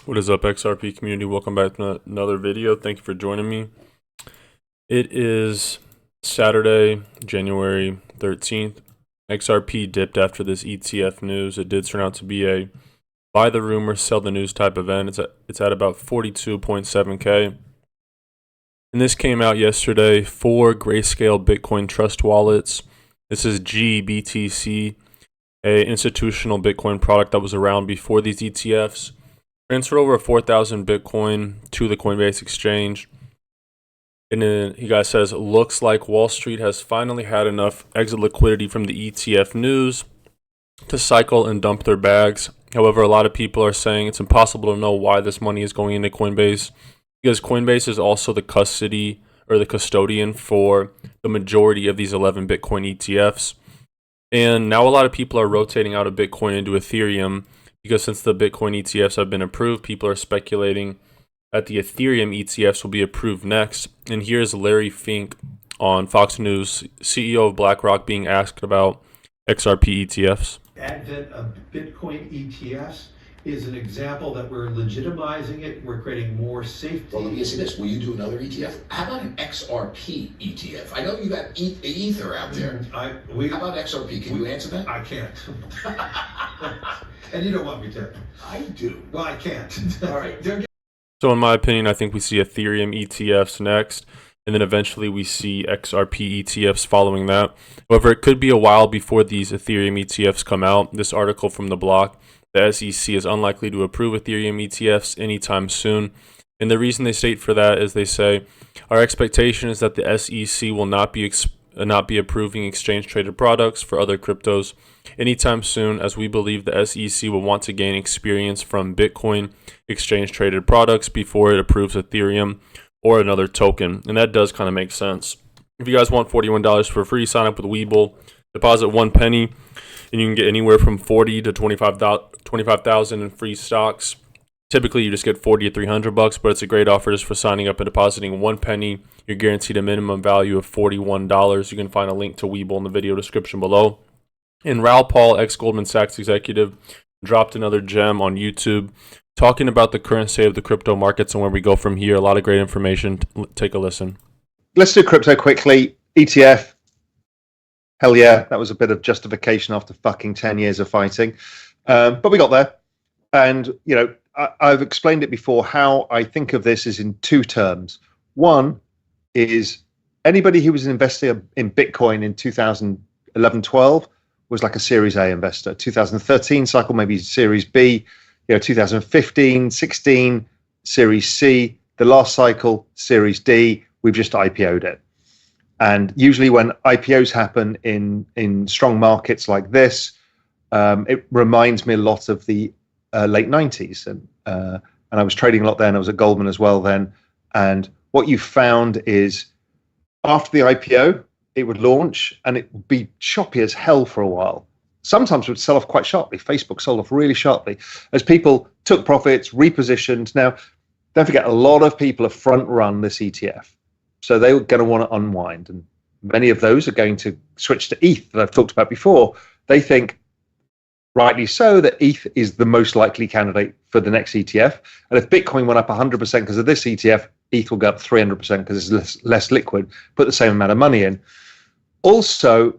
What is up, XRP community? Welcome back to another video. Thank you for joining me. It is Saturday, January 13th. XRP dipped after this ETF news. It did turn out to be a buy the rumor, sell the news type event. It's at about 42.7K. And this came out yesterday for Grayscale Bitcoin Trust wallets. This is GBTC, a institutional Bitcoin product that was around before these ETFs. Transfer over 4,000 Bitcoin to the Coinbase exchange. And then he guys says, looks like Wall Street has finally had enough exit liquidity from the ETF news to cycle and dump their bags. However, a lot of people are saying it's impossible to know why this money is going into Coinbase, because Coinbase is also the custody or the custodian for the majority of these 11 Bitcoin ETFs. And now a lot of people are rotating out of Bitcoin into Ethereum, because since the Bitcoin ETFs have been approved, people are speculating that the Ethereum ETFs will be approved next. And here's Larry Fink on Fox News, CEO of Blackrock, being asked about XRP ETFs. Advent of Bitcoin ETFs is an example that we're legitimizing it. We're creating more safety. Well, let me ask you this. Will you do another ETF? How about an XRP ETF? I know you got Ether out there. How about XRP? Can you answer that? I can't. And you don't want me to. I do. Well, I can't. All right. So in my opinion, I think we see Ethereum ETFs next, and then eventually we see XRP ETFs following that. However, it could be a while before these Ethereum ETFs come out. This article from The Block, the SEC is unlikely to approve Ethereum ETFs anytime soon. And the reason they state for that is they say, our expectation is that the SEC will not be approving exchange-traded products for other cryptos anytime soon, as we believe the SEC will want to gain experience from Bitcoin exchange-traded products before it approves Ethereum or another token. And that does kind of make sense. If you guys want $41 for free, sign up with Webull, deposit 1 penny, and you can get anywhere from 40 to 25,000 in free stocks. Typically, you just get 40 to $300, but it's a great offer just for signing up and depositing 1 penny. You're guaranteed a minimum value of $41. You can find a link to Webull in the video description below. And Raoul Pal, ex-Goldman Sachs executive, dropped another gem on YouTube talking about the current state of the crypto markets and where we go from here. A lot of great information. Take a listen. Let's do crypto quickly. ETF. Hell yeah, that was a bit of justification after fucking 10 years of fighting. But we got there. And, you know, I've explained it before. How I think of this is in two terms. One is anybody who was an investor in Bitcoin in 2011-12 was like a Series A investor. 2013 cycle, maybe Series B. 2015, 16, Series C. The last cycle, Series D. We've just IPO'd it. And usually when IPOs happen in strong markets like this, it reminds me a lot of the late 90s. And I was trading a lot then. I was at Goldman as well then. And what you found is after the IPO, it would launch and it would be choppy as hell for a while. Sometimes it would sell off quite sharply. Facebook sold off really sharply as people took profits, repositioned. Now, don't forget, a lot of people have front run this ETF. So they're going to want to unwind. And many of those are going to switch to ETH that I've talked about before. They think, rightly so, that ETH is the most likely candidate for the next ETF. And if Bitcoin went up 100% because of this ETF, ETH will go up 300% because it's less liquid, put the same amount of money in. Also,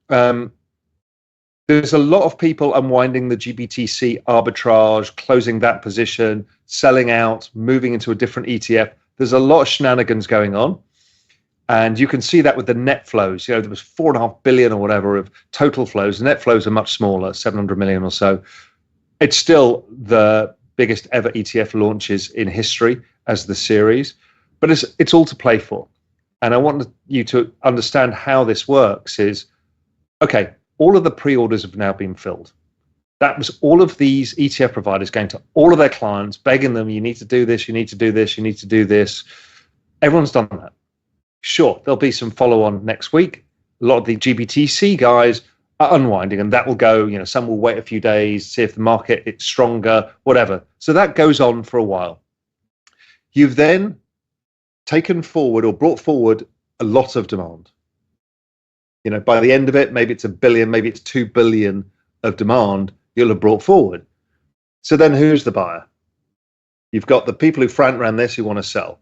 there's a lot of people unwinding the GBTC arbitrage, closing that position, selling out, moving into a different ETF. There's a lot of shenanigans going on. And you can see that with the net flows. There was 4.5 billion or whatever of total flows. The net flows are much smaller, 700 million or so. It's still the biggest ever ETF launches in history as the series, but it's all to play for. And I want you to understand how this works is, okay, all of the pre-orders have now been filled. That was all of these ETF providers going to all of their clients, begging them, you need to do this, you need to do this, you need to do this. Everyone's done that. Sure, there'll be some follow-on next week. A lot of the GBTC guys are unwinding, and that will go, some will wait a few days, see if the market is stronger, whatever. So that goes on for a while. You've then taken forward or brought forward a lot of demand. By the end of it, maybe it's 1 billion, maybe it's 2 billion of demand you'll have brought forward. So then who's the buyer? You've got the people who front around this who want to sell.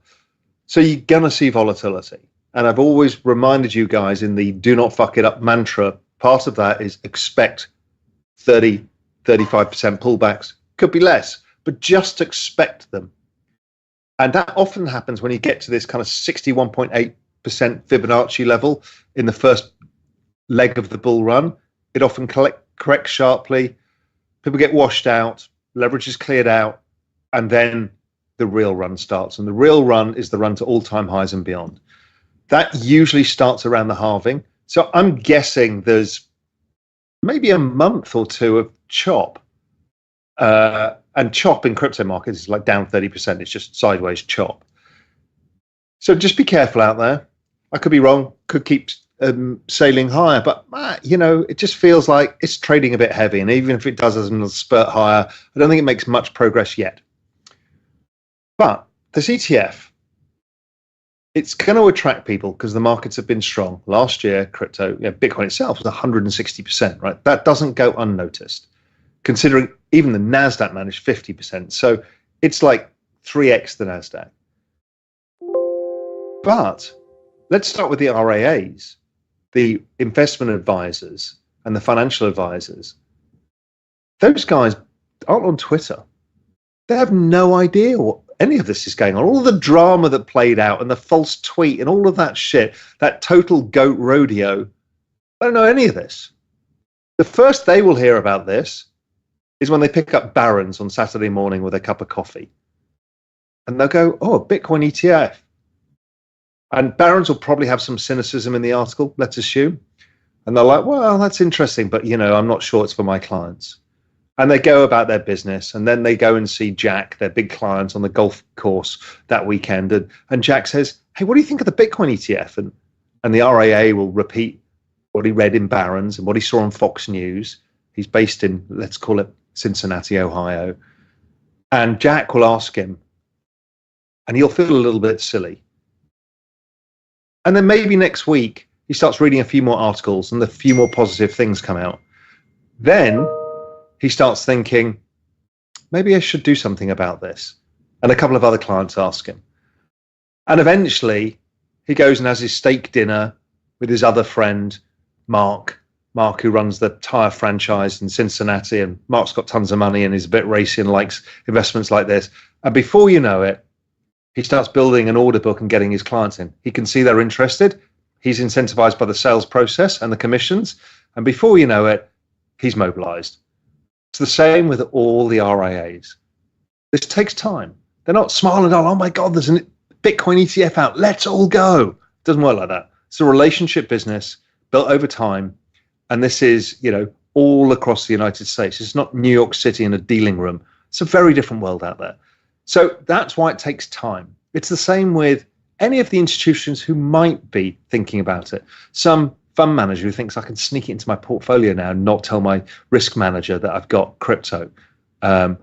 So you're going to see volatility. And I've always reminded you guys in the do not fuck it up mantra, part of that is expect 30, 35% pullbacks. Could be less, but just expect them. And that often happens when you get to this kind of 61.8% Fibonacci level in the first leg of the bull run. It often corrects sharply. People get washed out, leverage is cleared out, and then the real run starts. And the real run is the run to all-time highs and beyond. That usually starts around the halving. So I'm guessing there's maybe a month or two of chop. And chop in crypto markets is like down 30%. It's just sideways chop. So just be careful out there. I could be wrong, could keep sailing higher, but it just feels like it's trading a bit heavy. And even if it does as a spurt higher, I don't think it makes much progress yet. But this ETF, it's going to attract people because the markets have been strong. Last year, crypto, Bitcoin itself was 160%, right? That doesn't go unnoticed, considering even the NASDAQ managed 50%. So it's like 3x the NASDAQ. But let's start with the RIAs, the investment advisors and the financial advisors. Those guys aren't on Twitter. They have no idea what any of this is going on. All the drama that played out and the false tweet and all of that shit, that total goat rodeo, they don't know any of this. The first they will hear about this is when they pick up Barron's on Saturday morning with a cup of coffee. And they'll go, oh, a Bitcoin ETF. And Barron's will probably have some cynicism in the article, let's assume. And they're like, well, that's interesting, but, I'm not sure it's for my clients. And they go about their business. And then they go and see Jack, their big client, on the golf course that weekend. And Jack says, hey, what do you think of the Bitcoin ETF? And the RIA will repeat what he read in Barron's and what he saw on Fox News. He's based in, let's call it Cincinnati, Ohio. And Jack will ask him, and he'll feel a little bit silly. And then maybe next week, he starts reading a few more articles and a few more positive things come out. Then he starts thinking, maybe I should do something about this. And a couple of other clients ask him. And eventually, he goes and has his steak dinner with his other friend, Mark, who runs the tire franchise in Cincinnati. And Mark's got tons of money and is a bit racy and likes investments like this. And before you know it, he starts building an order book and getting his clients in. He can see they're interested. He's incentivized by the sales process and the commissions. And before you know it, he's mobilized. It's the same with all the RIAs. This takes time. They're not smiling on, oh my God, there's a Bitcoin ETF out. Let's all go. It doesn't work like that. It's a relationship business built over time. And this is, all across the United States. It's not New York City in a dealing room. It's a very different world out there. So that's why it takes time. It's the same with any of the institutions who might be thinking about it. Some fund manager who thinks I can sneak it into my portfolio now and not tell my risk manager that I've got crypto. I'll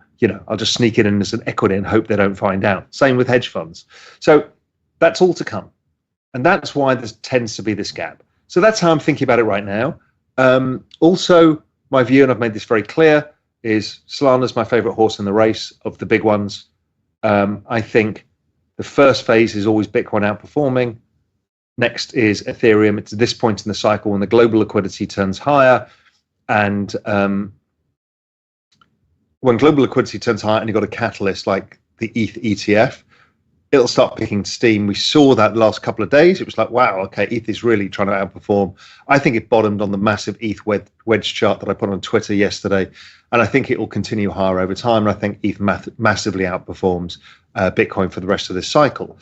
just sneak it in as an equity and hope they don't find out. Same with hedge funds. So that's all to come. And that's why there tends to be this gap. So that's how I'm thinking about it right now. Also, my view, and I've made this very clear, is Solana's my favorite horse in the race of the big ones. I think the first phase is always Bitcoin outperforming. Next is Ethereum. It's at this point in the cycle when the global liquidity turns higher. And when global liquidity turns higher and you've got a catalyst like the ETH ETF, it'll start picking steam. We saw that last couple of days. It was like, wow, okay, ETH is really trying to outperform. I think it bottomed on the massive ETH wedge chart that I put on Twitter yesterday. And I think it will continue higher over time. And I think ETH massively outperforms Bitcoin for the rest of this cycle.